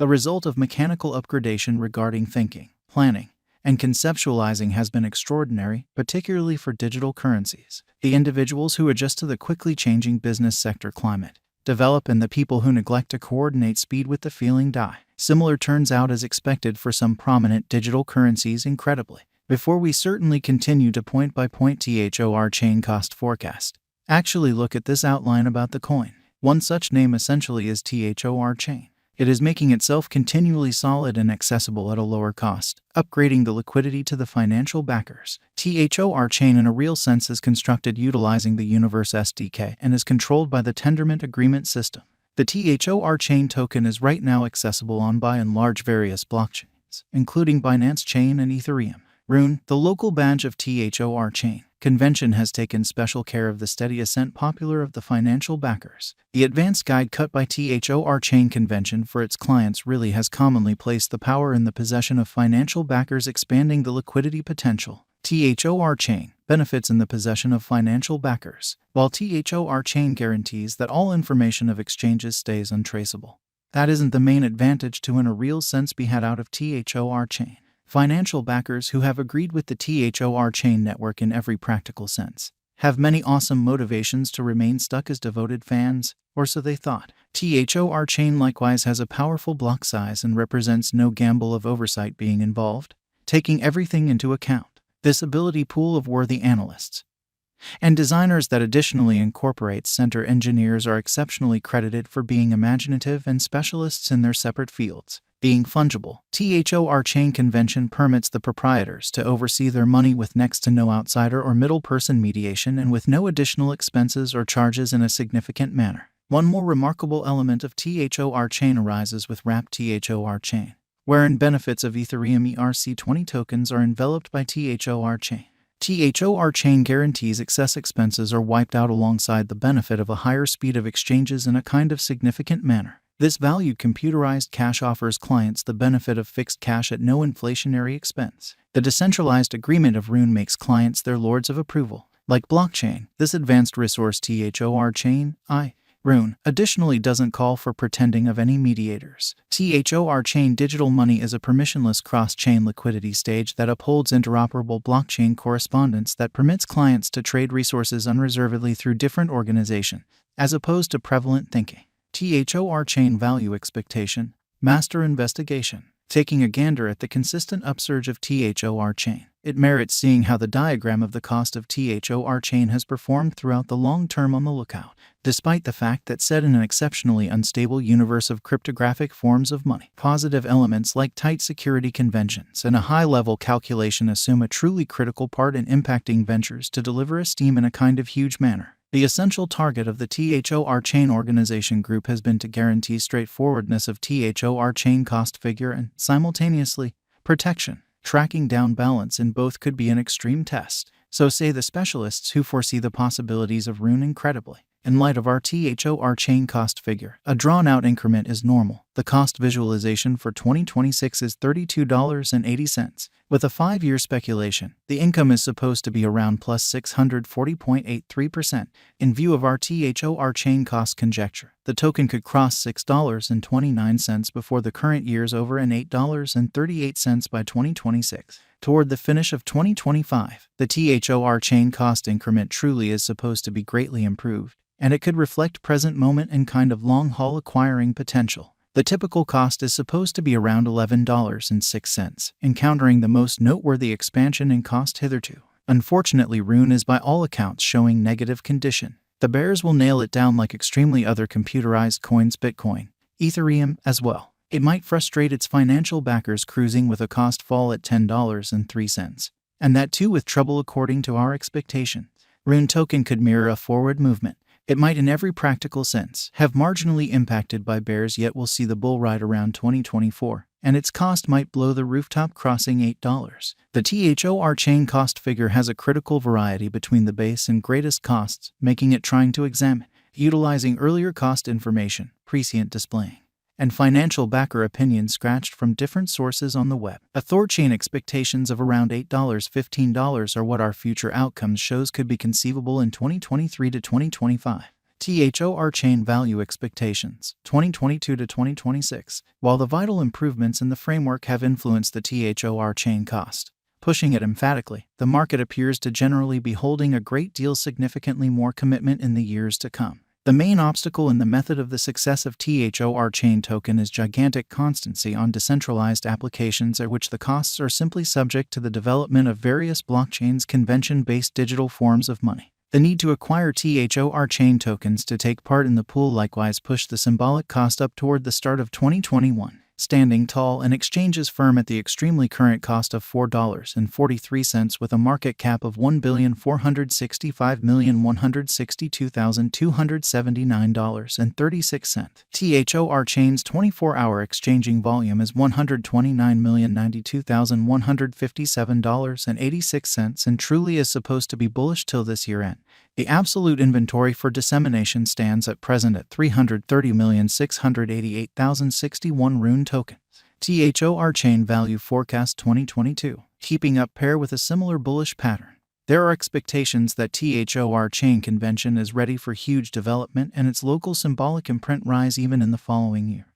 The result of mechanical upgradation regarding thinking, planning, and conceptualizing has been extraordinary, particularly for digital currencies. The individuals who adjust to the quickly changing business sector climate develop, and the people who neglect to coordinate speed with the feeling die. Similar turns out as expected for some prominent digital currencies, incredibly. Before we certainly continue to point-by-point Thorchain cost forecast, actually look at this outline about the coin. One such name essentially is Thorchain. It is making itself continually solid and accessible at a lower cost, upgrading the liquidity to the financial backers. Thorchain in a real sense is constructed utilizing the Universe SDK and is controlled by the Tendermint Agreement system. The Thorchain token is right now accessible on by and large various blockchains, including Binance Chain and Ethereum. Rune, the local badge of Thorchain convention, has taken special care of the steady ascent popular of the financial backers. The advanced guide cut by Thorchain convention for its clients really has commonly placed the power in the possession of financial backers, expanding the liquidity potential. Thorchain benefits in the possession of financial backers, while Thorchain guarantees that all information of exchanges stays untraceable. That isn't the main advantage to in a real sense be had out of Thorchain. Financial backers who have agreed with the Thorchain network in every practical sense have many awesome motivations to remain stuck as devoted fans, or so they thought. Thorchain likewise has a powerful block size and represents no gamble of oversight being involved, taking everything into account. This ability pool of worthy analysts and designers that additionally incorporates center engineers are exceptionally credited for being imaginative and specialists in their separate fields. Being fungible, Thorchain convention permits the proprietors to oversee their money with next to no outsider or middle person mediation and with no additional expenses or charges in a significant manner. One more remarkable element of Thorchain arises with Wrapped Thorchain, wherein benefits of Ethereum ERC20 tokens are enveloped by Thorchain. Thorchain guarantees excess expenses are wiped out alongside the benefit of a higher speed of exchanges in a kind of significant manner. This valued computerized cash offers clients the benefit of fixed cash at no inflationary expense. The decentralized agreement of Rune makes clients their lords of approval. Like blockchain, this advanced resource Thorchain, Rune, additionally doesn't call for pretending of any mediators. Thorchain digital money is a permissionless cross-chain liquidity stage that upholds interoperable blockchain correspondence that permits clients to trade resources unreservedly through different organizations, as opposed to prevalent thinking. Thorchain value expectation, master investigation. Taking a gander at the consistent upsurge of Thorchain, it merits seeing how the diagram of the cost of Thorchain has performed throughout the long term on the lookout. Despite the fact that set in an exceptionally unstable universe of cryptographic forms of money, positive elements like tight security conventions and a high-level calculation assume a truly critical part in impacting ventures to deliver esteem in a kind of huge manner. The essential target of the Thorchain organization group has been to guarantee straightforwardness of Thorchain cost figure and, simultaneously, protection. Tracking down balance in both could be an extreme test, so say the specialists who foresee the possibilities of Rune incredibly. In light of our Thorchain cost figure, a drawn-out increment is normal. The cost visualization for 2026 is $32.80. With a 5-year speculation, the income is supposed to be around plus 640.83%. In view of our Thorchain cost conjecture, the token could cross $6.29 before the current year's over and $8.38 by 2026. Toward the finish of 2025, the Thorchain cost increment truly is supposed to be greatly improved, and it could reflect present moment and kind of long-haul acquiring potential. The typical cost is supposed to be around $11.06, encountering the most noteworthy expansion in cost hitherto. Unfortunately, Rune is by all accounts showing negative condition. The bears will nail it down like extremely other computerized coins, Bitcoin, Ethereum as well. It might frustrate its financial backers cruising with a cost fall at $10.03, and that too with trouble according to our expectations. Rune token could mirror a forward movement. It might in every practical sense have marginally impacted by bears, yet we'll see the bull ride around 2024, and its cost might blow the rooftop crossing $8. The Thorchain cost figure has a critical variety between the base and greatest costs, making it trying to examine, utilizing earlier cost information, prescient displaying, and financial backer opinions scratched from different sources on the web. A Thorchain expectations of around $8-15 are what our future outcomes shows could be conceivable in 2023 to 2025. Thorchain value expectations 2022 to 2026. While the vital improvements in the framework have influenced the Thorchain cost, pushing it emphatically, the market appears to generally be holding a great deal significantly more commitment in the years to come. The main obstacle in the method of the success of Thorchain token is gigantic constancy on decentralized applications at which the costs are simply subject to the development of various blockchains, convention-based digital forms of money. The need to acquire Thorchain tokens to take part in the pool likewise pushed the symbolic cost up toward the start of 2021, standing tall and exchanges firm at the extremely current cost of $4.43 with a market cap of $1,465,162,279.36. Thorchain's 24-hour exchanging volume is $129,092,157.86 and truly is supposed to be bullish till this year end. The absolute inventory for dissemination stands at present at 330,688,061 Rune tokens. Thorchain value forecast 2022. Keeping up pair with a similar bullish pattern. There are expectations that Thorchain convention is ready for huge development and its local symbolic imprint rise even in the following year,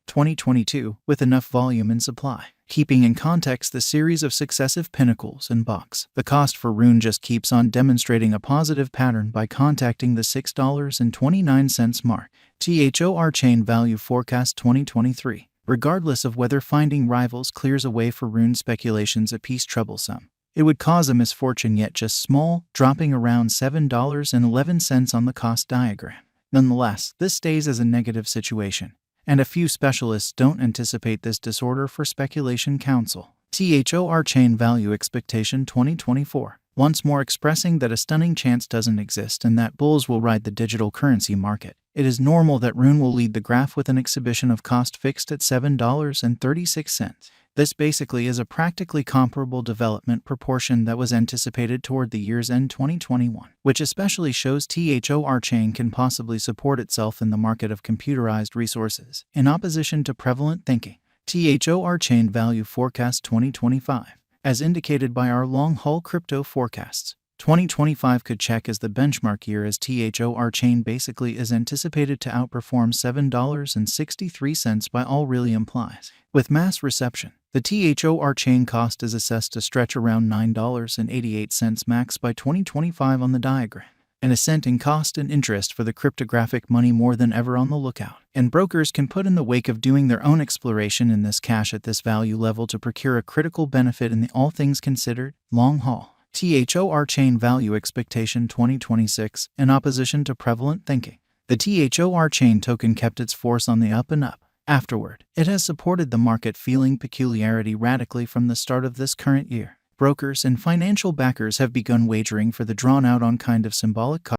2022, with enough volume and supply. Keeping in context the series of successive pinnacles and bucks, the cost for Rune just keeps on demonstrating a positive pattern by contacting the $6.29 mark. Thorchain value forecast 2023. Regardless of whether finding rivals clears a way for Rune speculations apiece troublesome, it would cause a misfortune yet just small, dropping around $7.11 on the cost diagram. Nonetheless, this stays as a negative situation, and a few specialists don't anticipate this disorder for speculation counsel. Thorchain value expectation 2024. Once more expressing that a stunning chance doesn't exist and that bulls will ride the digital currency market, it is normal that Rune will lead the graph with an exhibition of cost fixed at $7.36. This basically is a practically comparable development proportion that was anticipated toward the year's end 2021, which especially shows Thorchain can possibly support itself in the market of computerized resources, in opposition to prevalent thinking. Thorchain value forecast 2025. As indicated by our long-haul crypto forecasts, 2025 could check as the benchmark year as Thorchain basically is anticipated to outperform $7.63 by all really implies. With mass reception, the Thorchain cost is assessed to stretch around $9.88 max by 2025 on the diagram. An ascent in cost and interest for the cryptographic money more than ever on the lookout, and brokers can put in the wake of doing their own exploration in this cash at this value level to procure a critical benefit in the all things considered long haul. Thorchain value expectation 2026 in opposition to prevalent thinking. The Thorchain token kept its force on the up and up. Afterward, it has supported the market feeling peculiarity radically from the start of this current year. Brokers and financial backers have begun wagering for the drawn-out on kind of symbolic